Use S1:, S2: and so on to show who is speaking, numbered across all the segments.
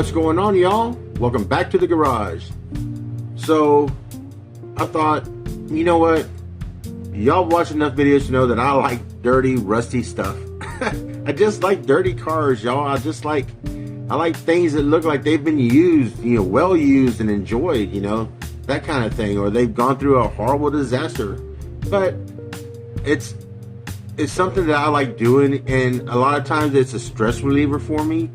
S1: What's going on, y'all? Welcome back to the garage. So I thought, you know what, y'all watch enough videos to know that I like dirty, rusty stuff. I just like dirty cars, y'all. I like things that look like they've been used, well used and enjoyed, that kind of thing, or they've gone through a horrible disaster. But it's something that I like doing, and a lot of times it's a stress reliever for me.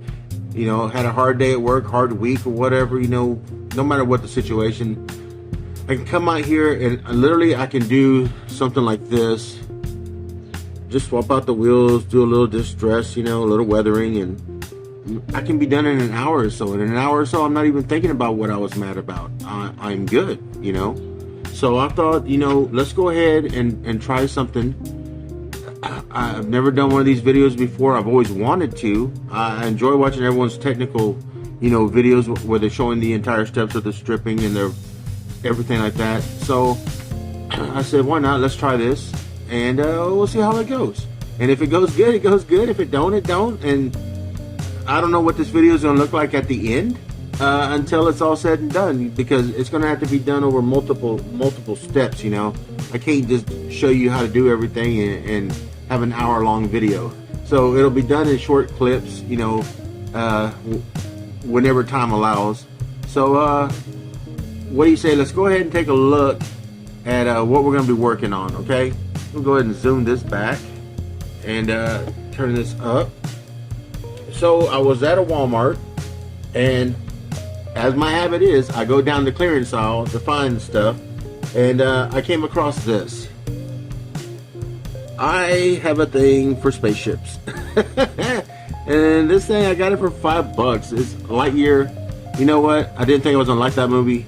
S1: Had a hard day at work, hard week or whatever, no matter what the situation, I can come out here and literally I can do something like this. Just swap out the wheels, do a little distress, a little weathering, and I can be done in an hour or so. In an hour or so, I'm not even thinking about what I was mad about. I'm good, So I thought, let's go ahead and try something. I've never done one of these videos before. I've always wanted to. I enjoy watching everyone's technical, videos where they're showing the entire steps of the stripping and their everything like that. So I said, why not? Let's try this, and we'll see how it goes. And if it goes good, it goes good. If it don't, it don't. And I don't know what this video is going to look like at the end until it's all said and done, because it's going to have to be done over multiple steps. I can't just show you how to do everything and have an hour-long video. So it'll be done in short clips, whenever time allows. So what do you say? Let's go ahead and take a look at what we're going to be working on, okay? We'll go ahead and zoom this back and turn this up. So I was at a Walmart, and as my habit is, I go down the clearance aisle to find stuff, and I came across this. I have a thing for spaceships. And this thing, I got it for $5. It's Lightyear. You know what? I didn't think I was gonna like that movie.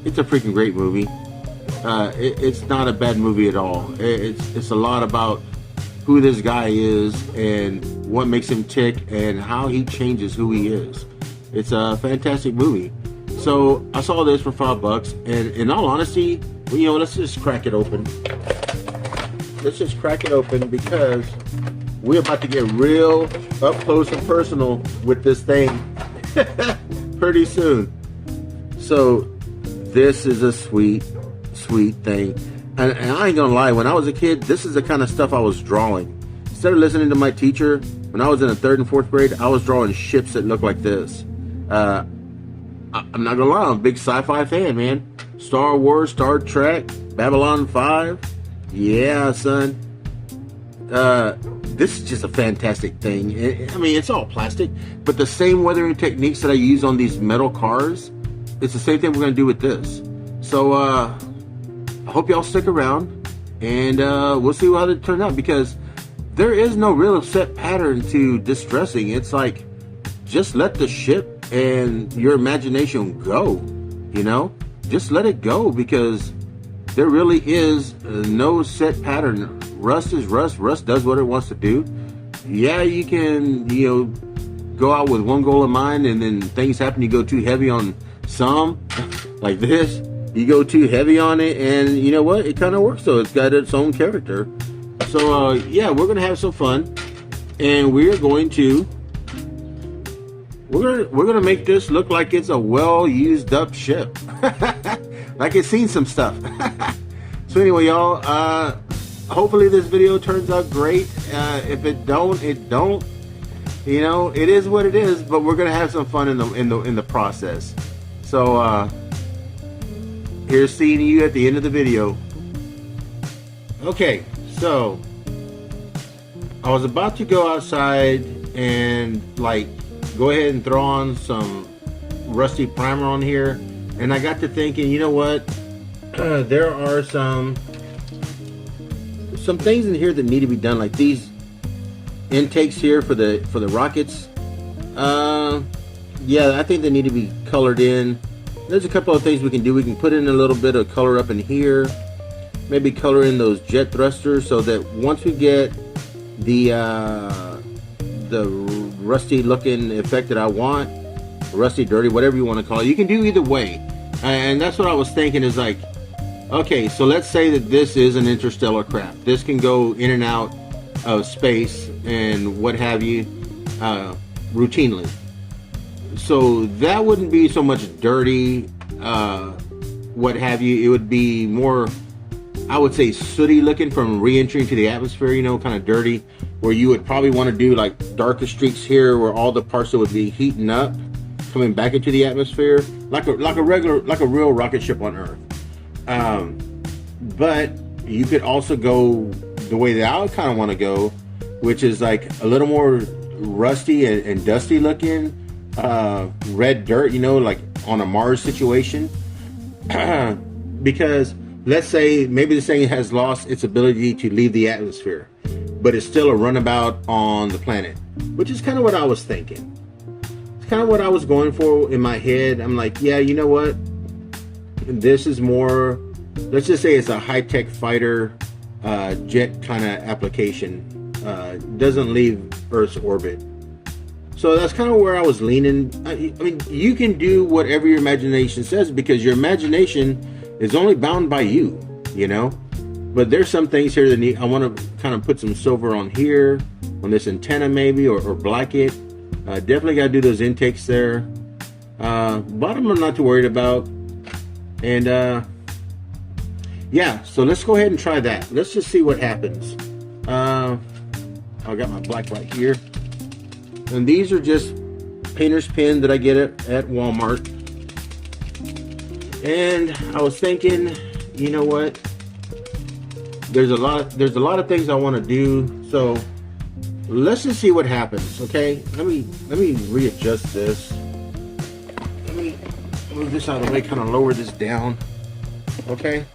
S1: It's a freaking great movie. It's not a bad movie at all. It's a lot about who this guy is and what makes him tick and how he changes who he is. It's a fantastic movie. So I saw this for $5, and in all honesty, let's just crack it open. Let's just crack it open, because we're about to get real up close and personal with this thing pretty soon. So this is a sweet thing. And I ain't gonna lie, when I was a kid, this is the kind of stuff I was drawing. Instead of listening to my teacher, when I was in the 3rd and 4th grade, I was drawing ships that looked like this. I'm not gonna lie, I'm a big sci-fi fan, man. Star Wars, Star Trek, Babylon 5. Yeah, son. This is just a fantastic thing. I mean, it's all plastic, but the same weathering techniques that I use on these metal cars, it's the same thing we're going to do with this. So, I hope y'all stick around, and we'll see how it turns out, because there is no real set pattern to distressing. It's like, just let the ship and your imagination go, Just let it go, because there really is no set pattern. Rust is rust. Rust does what it wants to do. Yeah, you can, go out with one goal in mind, and then things happen. You go too heavy on some, like this. You go too heavy on it, and you know what? It kind of works, though. It's got its own character. So, yeah, we're going to have some fun, and we're going to make this look like it's a well-used up ship. Like it's seen some stuff. So anyway, y'all, hopefully this video turns out great. If it don't, it don't. It is what it is, but we're gonna have some fun in the process. So here's seeing you at the end of the video. Okay, so I was about to go outside and go ahead and throw on some rusty primer on here, and I got to thinking, you know what? There are some things in here that need to be done, like these intakes here for the rockets. Yeah, I think they need to be colored in. There's a couple of things we can do. We can put in a little bit of color up in here, maybe color in those jet thrusters, so that once we get the rusty looking effect that I want, rusty, dirty, whatever you want to call it, you can do either way. And that's what I was thinking, is like, okay, so let's say that this is an interstellar craft. This can go in and out of space and what have you routinely. So that wouldn't be so much dirty, what have you. It would be more, I would say, sooty looking from re-entering to the atmosphere, you know, kind of dirty, where you would probably want to do like darker streaks here where all the parts that would be heating up coming back into the atmosphere like a real rocket ship on Earth. But you could also go the way that I would kind of want to go, which is like a little more rusty and dusty looking, red dirt, you know, like on a Mars situation. Because let's say maybe this thing has lost its ability to leave the atmosphere, but it's still a runabout on the planet, which is kind of what I was thinking. It's kind of what I was going for in my head. I'm like, yeah, you know what? This is more, let's just say it's a high-tech fighter jet kind of application. Doesn't leave Earth's orbit. So that's kind of where I was leaning. I mean, you can do whatever your imagination says because your imagination is only bound by you, you know? But there's some things here that I want to kind of put some silver on here, on this antenna maybe, or black it. Definitely got to do those intakes there. Bottom I'm not too worried about. And yeah, so let's go ahead and try that. Let's just see what happens. I got my black right here. And these are just painter's pen that I get at Walmart. And I was thinking, you know what? There's a lot of things I want to do. So let's just see what happens, okay? Let me readjust this. Let me move this out of the way, kind of lower this down. Okay?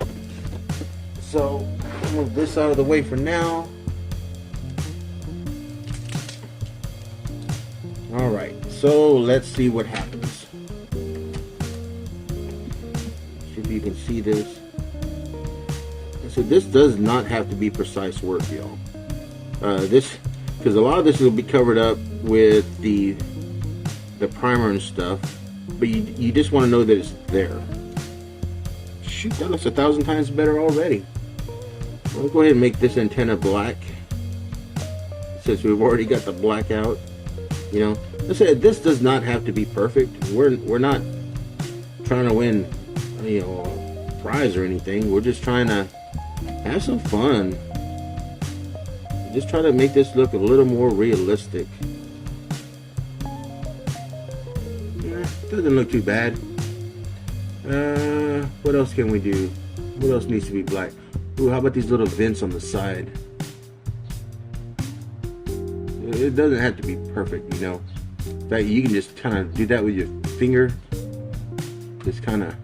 S1: So move this out of the way for now. All right, so let's see what happens. See if you can see this. So this does not have to be precise work, y'all. Because a lot of this will be covered up with the primer and stuff, but you just want to know that it's there. Shoot, that looks 1,000 times better already. I'll go ahead and make this antenna black, since we've already got the black out. You know, I said this does not have to be perfect. We're not trying to win, you know, a prize or anything. We're just trying to have some fun. Just try to make this look a little more realistic. Yeah, doesn't look too bad. What else can we do? What else needs to be black? Ooh, how about these little vents on the side? It doesn't have to be perfect, you know. In fact, you can just kind of do that with your finger. Just kind of.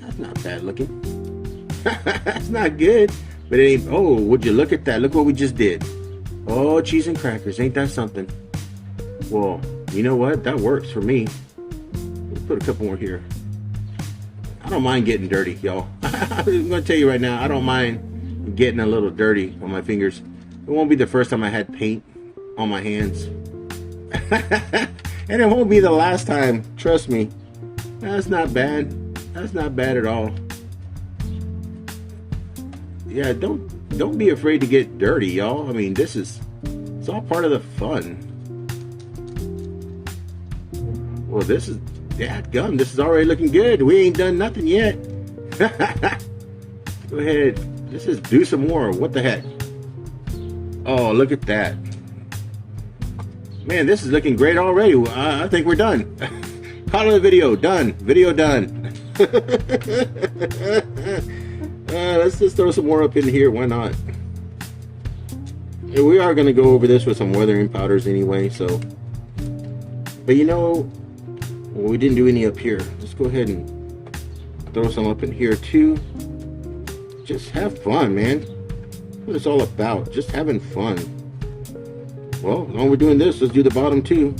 S1: That's not bad looking. That's not good. But it ain't. Oh, would you look at that? Look what we just did. Oh, cheese and crackers. Ain't that something? Well, you know what? That works for me. Let's put a couple more here. I don't mind getting dirty, y'all. I'm going to tell you right now, I don't mind getting a little dirty on my fingers. It won't be the first time I had paint on my hands. And it won't be the last time. Trust me. That's not bad. That's not bad at all. Yeah, don't be afraid to get dirty, y'all. I mean, it's all part of the fun. Well, this is dadgum. This is already looking good. We ain't done nothing yet. Go ahead. Let's just do some more. What the heck? Oh, look at that. Man, this is looking great already. I think we're done. Call it a video. Done. Video done. Let's just throw some more up in here. Why not? Yeah, we are going to go over this with some weathering powders anyway, so. But you know, well, we didn't do any up here. Let's go ahead and throw some up in here too. Just have fun, man. What it's all about, just having fun. Well, while we're doing this, let's do the bottom too.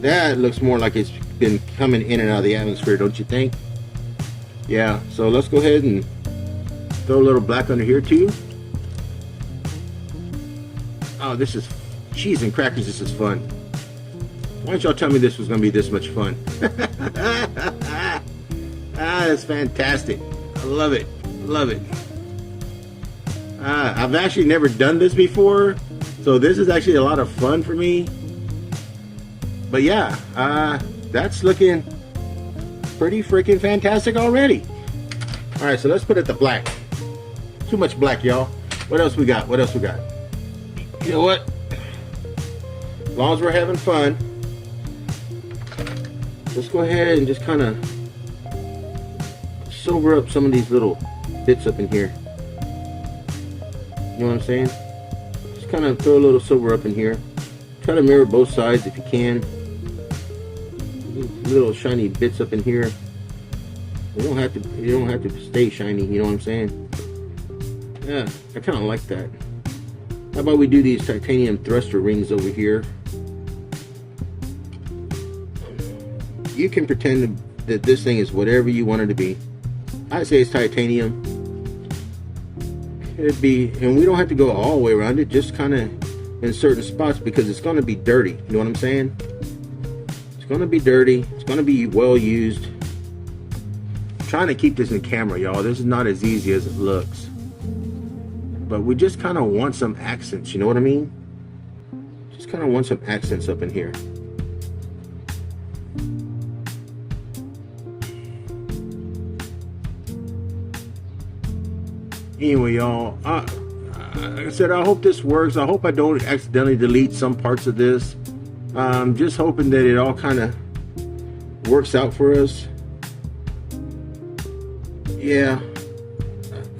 S1: That looks more like it's been coming in and out of the atmosphere, don't you think? Yeah, so let's go ahead and throw a little black under here too. Oh, this is cheese and crackers. This is fun. Why don't y'all tell me this was going to be this much fun? That's fantastic. I love it. Love it. I've actually never done this before, so this is actually a lot of fun for me. But yeah, that's looking pretty freaking fantastic already. All right, so let's put it to black. Too much black, y'all. What else we got? What else we got? You know what? As long as we're having fun, let's go ahead and just kind of sober up some of these little bits up in here. You know what I'm saying? Just kind of throw a little silver up in here. Try to mirror both sides if you can. Little shiny bits up in here. You don't have to stay shiny. You know what I'm saying? Yeah, I kind of like that. How about we do these titanium thruster rings over here? You can pretend that this thing is whatever you want it to be. I say it's titanium. It'd be, and we don't have to go all the way around it, just kind of in certain spots, because it's going to be dirty. You know what I'm saying? It's going to be dirty. It's going to be well used. I'm trying to keep this in camera, y'all. This is not as easy as it looks. But we just kind of want some accents, you know what I mean? Just kind of want some accents up in here. Anyway, y'all, like I said, I hope this works. I hope I don't accidentally delete some parts of this. I'm just hoping that it all kind of works out for us. Yeah,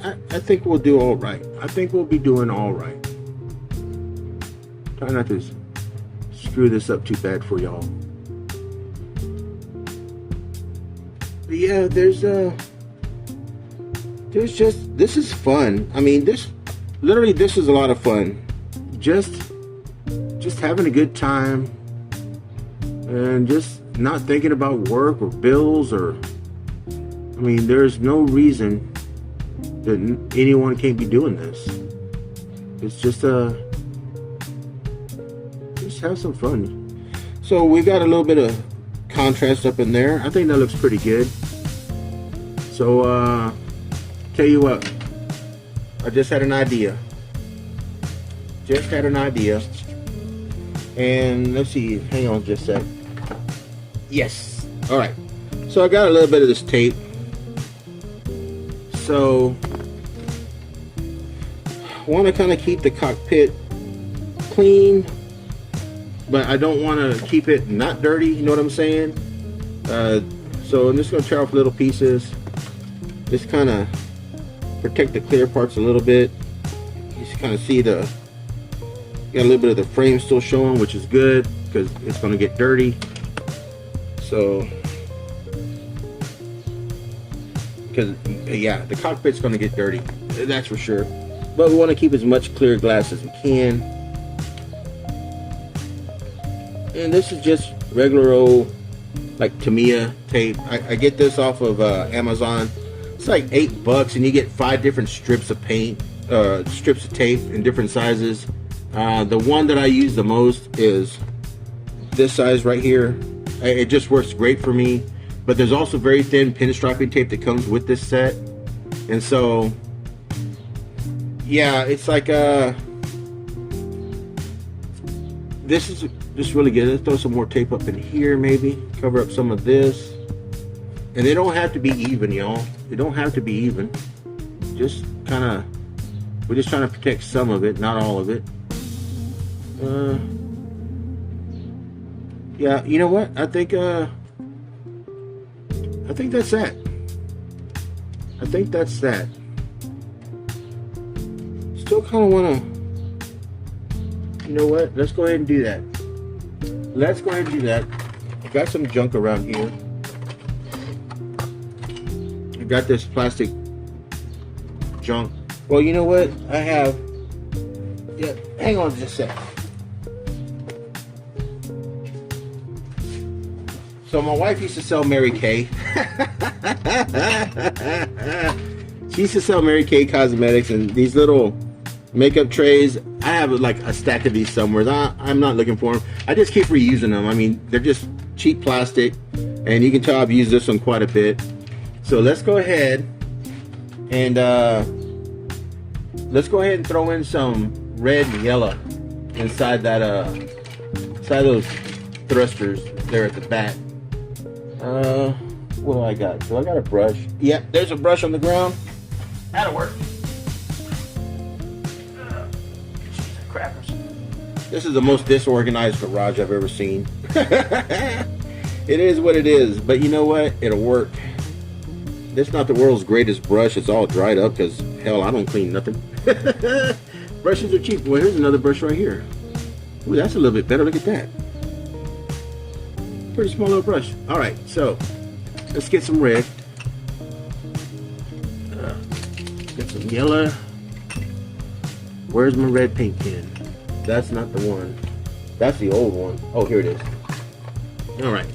S1: I think we'll do all right. I think we'll be doing all right. Try not to screw this up too bad for y'all. But yeah, this is fun. I mean, this is a lot of fun. Just having a good time and just not thinking about work or bills or, I mean, there's no reason that anyone can't be doing this. It's just have some fun. So we got a little bit of contrast up in there. I think that looks pretty good. So tell you what, I just had an idea. And let's see, hang on just a sec. Yes. All right. So I got a little bit of this tape. So I want to kind of keep the cockpit clean, but I don't want to keep it not dirty. You know what I'm saying? So I'm just going to tear off little pieces. Just kind of protect the clear parts a little bit. You just kind of see got a little bit of the frame still showing, which is good because it's going to get dirty. So, because yeah, the cockpit's going to get dirty, that's for sure. But we want to keep as much clear glass as we can. And this is just regular old, like Tamiya tape. I get this off of Amazon. It's like $8 and you get 5 different strips of paint, strips of tape in different sizes. The one that I use the most is this size right here. It just works great for me. But there's also very thin pinstriping tape that comes with this set. And so, yeah, it's like, this is just really good. Let's throw some more tape up in here maybe. Cover up some of this. And they don't have to be even, y'all. They don't have to be even. Just kind of, we're just trying to protect some of it, not all of it. Yeah, you know what? I think that's that. I think that's that. Still kind of want to, you know what? Let's go ahead and do that. Let's go ahead and do that. I got some junk around here. I got this plastic junk. Well, you know what? I have, yeah, hang on just a sec. So my wife used to sell Mary Kay. She used to sell Mary Kay cosmetics and these little makeup trays. I have like a stack of these somewhere. I'm not looking for them. I just keep reusing them. I mean, they're just cheap plastic, and you can tell I've used this one quite a bit. So let's go ahead and let's go ahead and throw in some red and yellow inside that inside those thrusters there at the back. What do I got? So I got a brush. Yep, there's a brush on the ground. That'll work. Crackers. This is the most disorganized garage I've ever seen. It is what it is, but you know what? It'll work. This is not the world's greatest brush. It's all dried up because, hell, I don't clean nothing. Brushes are cheap. Well, here's another brush right here. Ooh, that's a little bit better. Look at that. Pretty small little brush. All right, so let's get some red. Get some yellow. Where's my red paint pen? That's not the one. That's the old one. Oh, here it is. All right.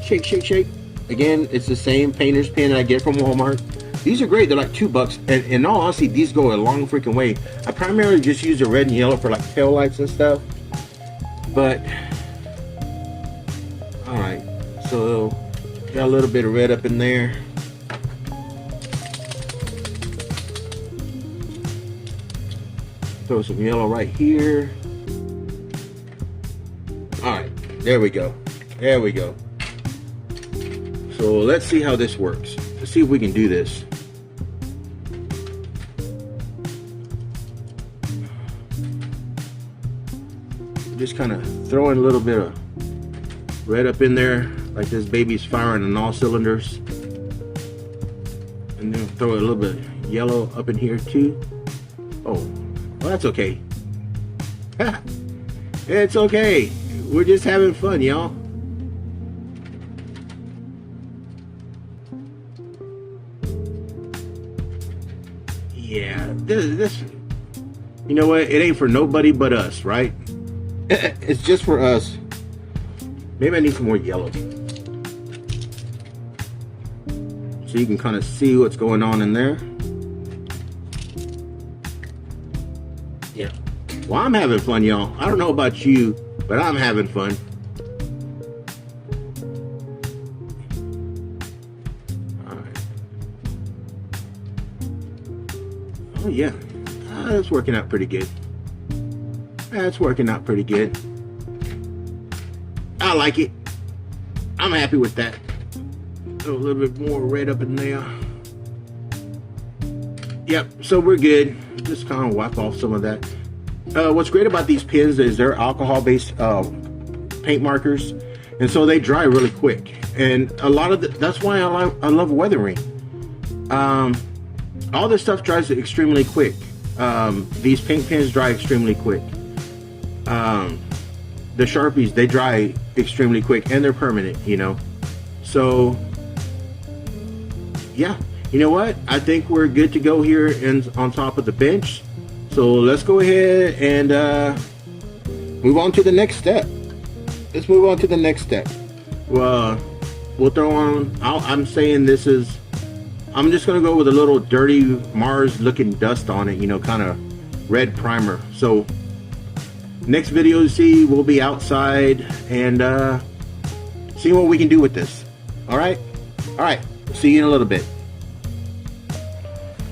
S1: Shake, shake, shake. Again, it's the same painter's pen I get from Walmart. These are great. They're like $2. And in all honesty, these go a long freaking way. I primarily just use the red and yellow for like tail lights and stuff. But, all right. So, got a little bit of red up in there. Throw some yellow right here. All right, there we go. There we go. So let's see how this works. Let's see if we can do this. Just kind of throwing a little bit of red up in there, like this baby's firing on all cylinders. And then throw a little bit of yellow up in here too. Oh, well, that's okay. It's okay. We're just having fun, y'all. Yeah, this, you know what? It ain't for nobody but us, right? It's just for us. Maybe I need some more yellow, so you can kind of see what's going on in there. Yeah. Well, I'm having fun, y'all. I don't know about you, but I'm having fun. All right. Oh yeah, that's working out pretty good. That's working out pretty good. I like it. I'm happy with that. Throw a little bit more red up in there. Yep, so we're good. Just kind of wipe off some of that. What's great about these pens is they're alcohol-based paint markers, and so they dry really quick. And a lot of that's why I love weathering. All this stuff dries extremely quick. These paint pens dry extremely quick. The Sharpies, they dry extremely quick, and they're permanent, you know. So yeah, you know what? I think we're good to go here and on top of the bench. So let's go ahead and move on to the next step. Let's move on to the next step. Well, we'll throw on, I'm saying this is, I'm just gonna go with a little dirty Mars looking dust on it, you know, kind of red primer. So next video you see, we'll be outside and see what we can do with this. All right, see you in a little bit.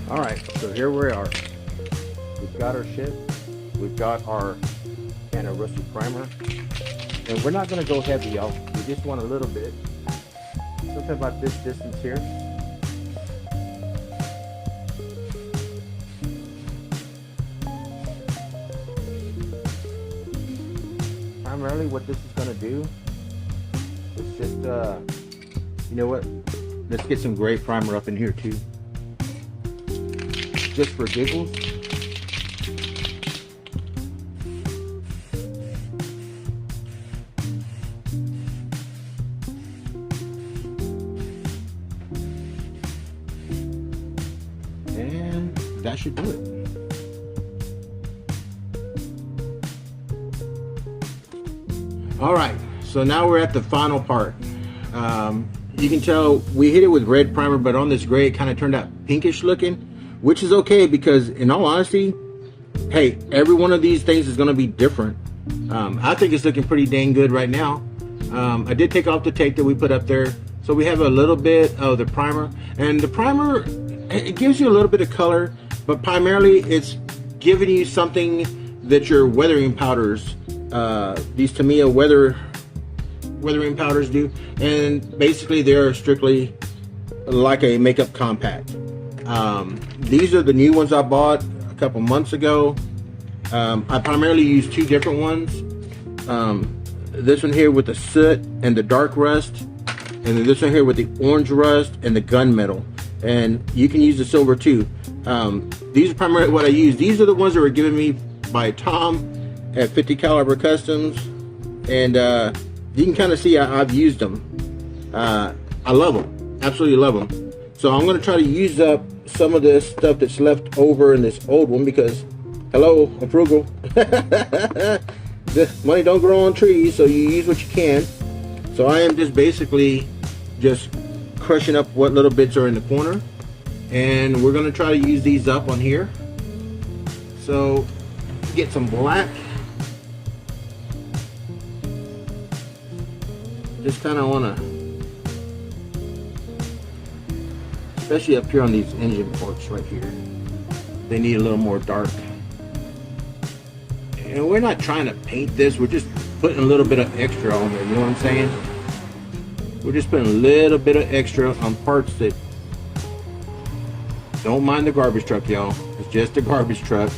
S1: All right, so here we are. We've got our ship, we've got our can of rusty primer, and we're not going to go heavy, y'all. We just want a little bit, something about this distance here. Primarily what this is going to do is just, you know what, let's get some gray primer up in here too, just for giggles. And that should do it. All right, so now we're at the final part. You can tell we hit it with red primer, but on this gray it kind of turned out pinkish looking, which is okay because in all honesty, hey, every one of these things is going to be different. I think it's looking pretty dang good right now. I did take off the tape that we put up there, so we have a little bit of the primer, and the primer, it gives you a little bit of color, but primarily it's giving you something that your weathering powders, these Tamiya weathering powders do, and basically they're strictly like a makeup compact. These are the new ones I bought a couple months ago. I primarily use two different ones. This one here with the soot and the dark rust, and then this one here with the orange rust and the gunmetal. And you can use the silver too. These are primarily what I use. These are the ones that were given me by Tom at 50 Caliber Customs, and you can kind of see I've used them. I love them, absolutely love them. So I'm going to try to use up some of this stuff that's left over in this old one, because hello, I'm frugal. The money don't grow on trees, so you use what you can. So I am just basically just crushing up what little bits are in the corner, and we're going to try to use these up on here. So get some black. Just kind of want to, especially up here on these engine ports right here, they need a little more dark. And we're not trying to paint this, we're just putting a little bit of extra on there, you know what I'm saying? We're just putting a little bit of extra on parts that don't mind the garbage truck, y'all. It's just a garbage truck.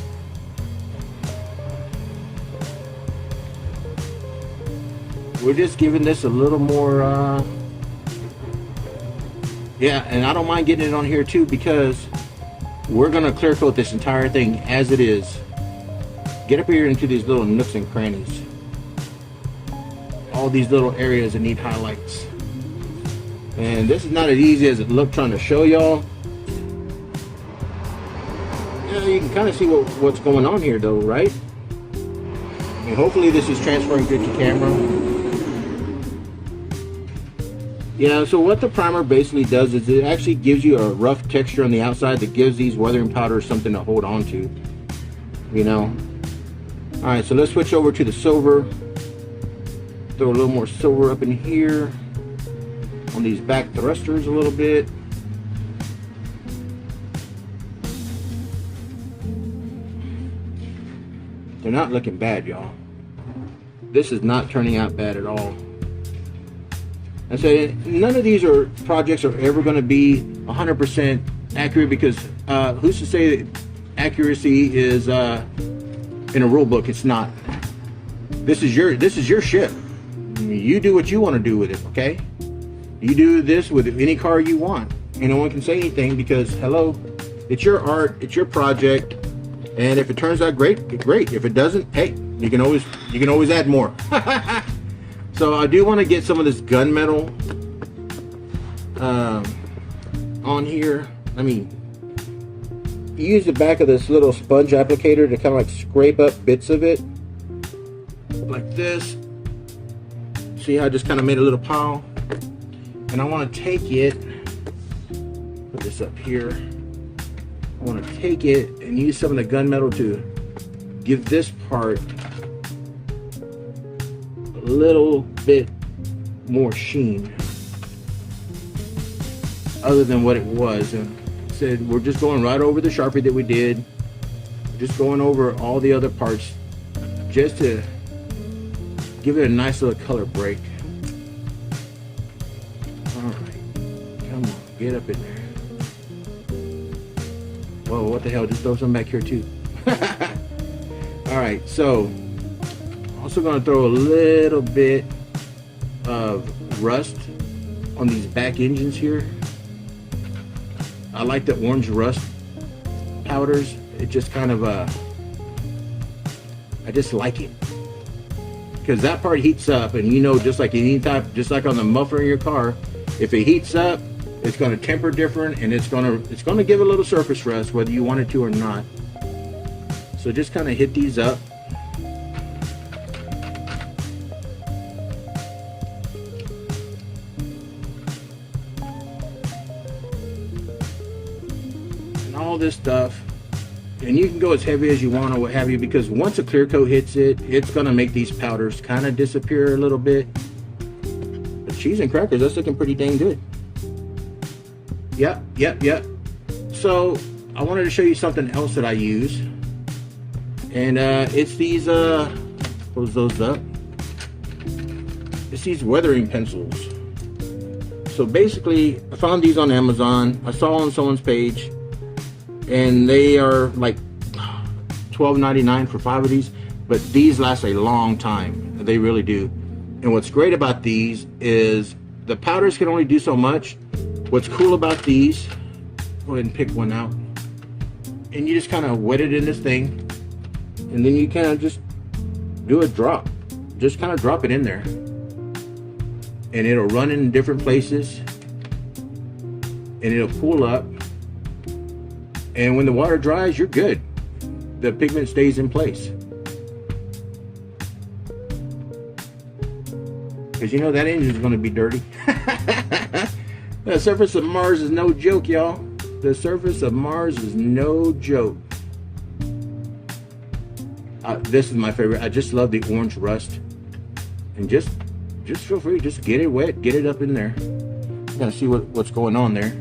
S1: We're just giving this a little more, yeah, and I don't mind getting it on here too, because we're gonna clear coat this entire thing as it is. Get up here into these little nooks and crannies. All these little areas that need highlights. And this is not as easy as it looked trying to show y'all. Yeah, you can kind of see what's going on here though, right? And hopefully this is transferring good to camera. Yeah, so what the primer basically does is it actually gives you a rough texture on the outside that gives these weathering powders something to hold on to, you know. Alright, so let's switch over to the silver. Throw a little more silver up in here on these back thrusters a little bit. They're not looking bad, y'all. This is not turning out bad at all. And so none of these projects are ever going to be 100% accurate, because who's to say that accuracy is in a rule book? It's not. This is your ship. You do what you want to do with it, okay? You do this with any car you want. And no one can say anything, because hello, it's your art, it's your project, and if it turns out great, great. If it doesn't, hey, you can always add more. So I do want to get some of this gunmetal on here. I mean, use the back of this little sponge applicator to kind of like scrape up bits of it like this. See how I just kind of made a little pile? And I want to take it, put this up here. I want to take it and use some of the gunmetal to give this part a little bit more sheen other than what it was. And said we're just going right over the Sharpie that we did, just going over all the other parts just to give it a nice little color break. Alright, come on, get up in there. Whoa, what the hell, just throw some back here too. Alright, so also going to throw a little bit of rust on these back engines here. I like the orange rust powders. It just kind of I just like it, because that part heats up, and you know, just like any type, just like on the muffler in your car, if it heats up, it's going to temper different, and it's going to give a little surface rust whether you want it to or not. So just kind of hit these up. All this stuff, and you can go as heavy as you want or what have you, because once a clear coat hits it, it's gonna make these powders kind of disappear a little bit. But cheese and crackers, that's looking pretty dang good. Yep. So I wanted to show you something else that I use, and it's these close those up. It's these weathering pencils. So basically, I found these on Amazon. I saw on someone's page, and they are like $12.99 for 5 of these, but these last a long time. They really do. And what's great about these is the powders can only do so much. What's cool about these, go ahead and pick one out, and you just kind of wet it in this thing, and then you kind of just do a drop. Just kind of drop it in there, and it'll run in different places, and it'll pool up, and when the water dries, you're good. The pigment stays in place. Because you know that engine's going to be dirty. The surface of Mars is no joke, y'all. The surface of Mars is no joke. This is my favorite. I just love the orange rust. And just feel free, just get it wet, get it up in there. You gotta see what's going on there.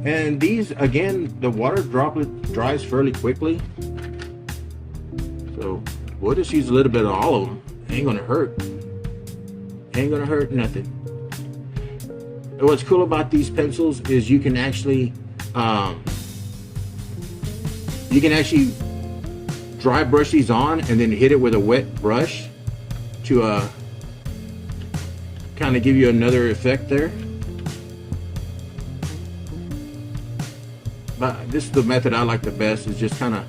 S1: And these, again, the water droplet dries fairly quickly. So we'll just use a little bit of all of them. Ain't gonna hurt. Ain't gonna hurt nothing. What's cool about these pencils is you can actually dry brush these on and then hit it with a wet brush to kind of give you another effect there. But this is the method I like the best, is just kind of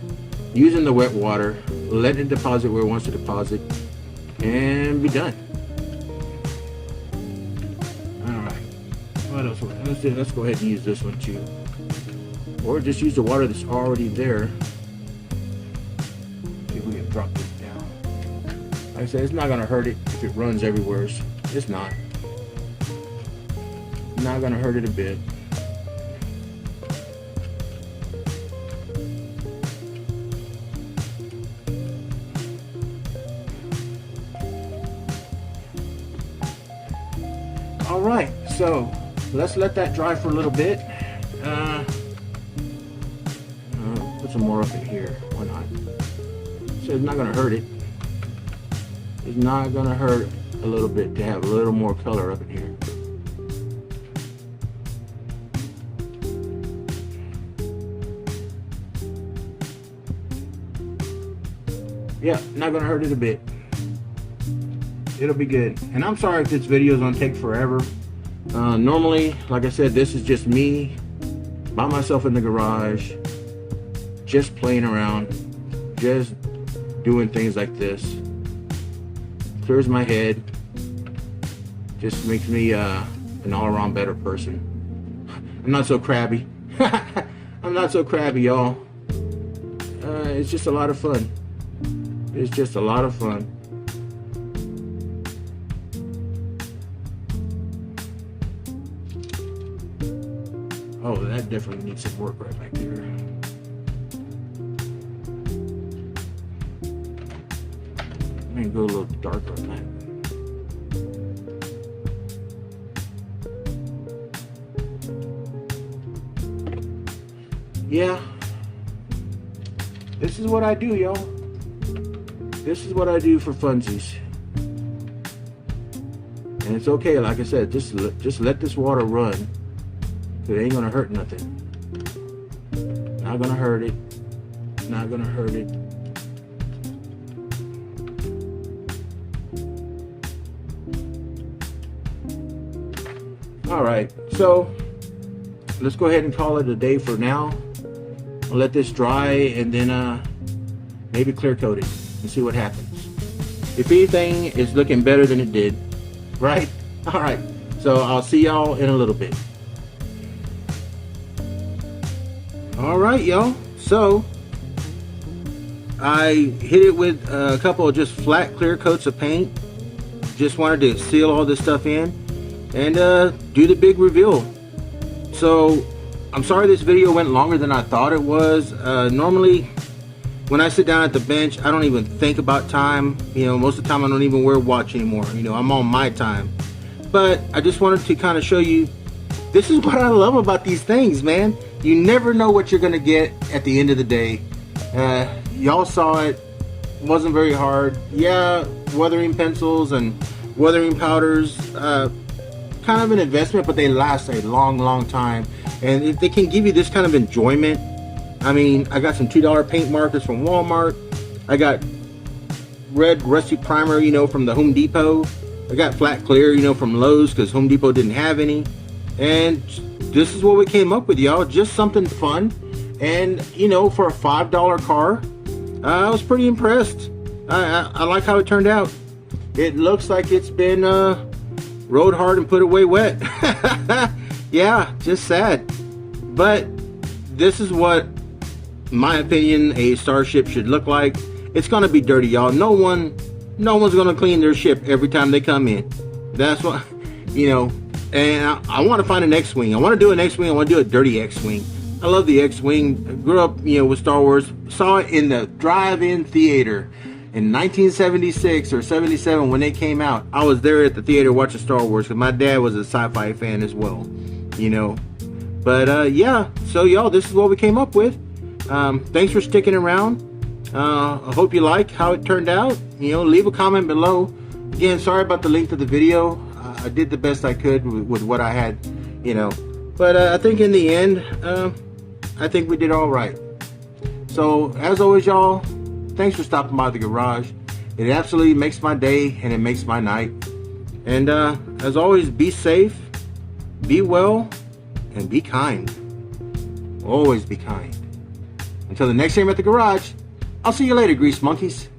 S1: using the wet water, letting it deposit where it wants to deposit, and be done. What else? Let's go ahead and use this one too, or just use the water that's already there. See if we can drop this down. Like I said, it's not gonna hurt it if it runs everywhere. It's not gonna hurt it a bit. All right, so let's let that dry for a little bit. Put some more up in here. Why not? So it's not gonna hurt it. It's not gonna hurt a little bit to have a little more color up in here. Yeah, not gonna hurt it a bit. It'll be good. And I'm sorry if this video is gonna take forever. Normally, like I said, this is just me by myself in the garage, just playing around, just doing things like this. Clears my head, just makes me an all-around better person. I'm not so crabby. I'm not so crabby, y'all. It's just a lot of fun. It's just a lot of fun. Oh, that definitely needs some work right back there. I'm gonna go a little darker on that. Yeah. This is what I do, y'all. This is what I do for funsies. And it's okay, like I said, just let this water run. It ain't gonna hurt nothing. Not gonna hurt it. Not gonna hurt it. All right, so let's go ahead and call it a day for now. I'll let this dry and then maybe clear coat it and see what happens. If anything, it's looking better than it did, right? All right, so I'll see y'all in a little bit. All right, y'all, so I hit it with a couple of just flat clear coats of paint. Just wanted to seal all this stuff in and do the big reveal. So I'm sorry this video went longer than I thought it was. Normally when I sit down at the bench, I don't even think about time. You know, most of the time I don't even wear a watch anymore. You know, I'm on my time. But I just wanted to kind of show you this is what I love about these things, man. You never know what you're gonna get at the end of the day. Y'all saw it. Wasn't very hard. Yeah, weathering pencils and weathering powders, kind of an investment, but they last a long time. And if they can give you this kind of enjoyment, I mean, I got some $2 paint markers from Walmart. I got red rusty primer, you know, from the Home Depot. I got flat clear, you know, from Lowe's, because Home Depot didn't have any. And this is what we came up with, y'all. Just something fun. And, you know, for a $5 car, I was pretty impressed. I like how it turned out. It looks like it's been rode hard and put away wet. Yeah, just sad. But this is what, in my opinion, a Starship should look like. It's gonna be dirty, y'all. No one's gonna clean their ship every time they come in. That's what, you know. And I want to find an X-Wing. I want to do an X-Wing. I want to do a dirty X-Wing. I love the X-Wing. I grew up, you know, with Star Wars. Saw it in the drive-in theater in 1976 or 77 when they came out. I was there at the theater watching Star Wars because my dad was a sci-fi fan as well, you know. But yeah, so y'all, this is what we came up with. Thanks for sticking around. I hope you like how it turned out. You know, leave a comment below. Again, sorry about the length of the video. I did the best I could with what I had, you know. But I think in the end, I think we did all right. So, as always, y'all, thanks for stopping by the garage. It absolutely makes my day and it makes my night. And as always, be safe, be well, and be kind. Always be kind. Until the next time at the garage, I'll see you later, Grease Monkeys.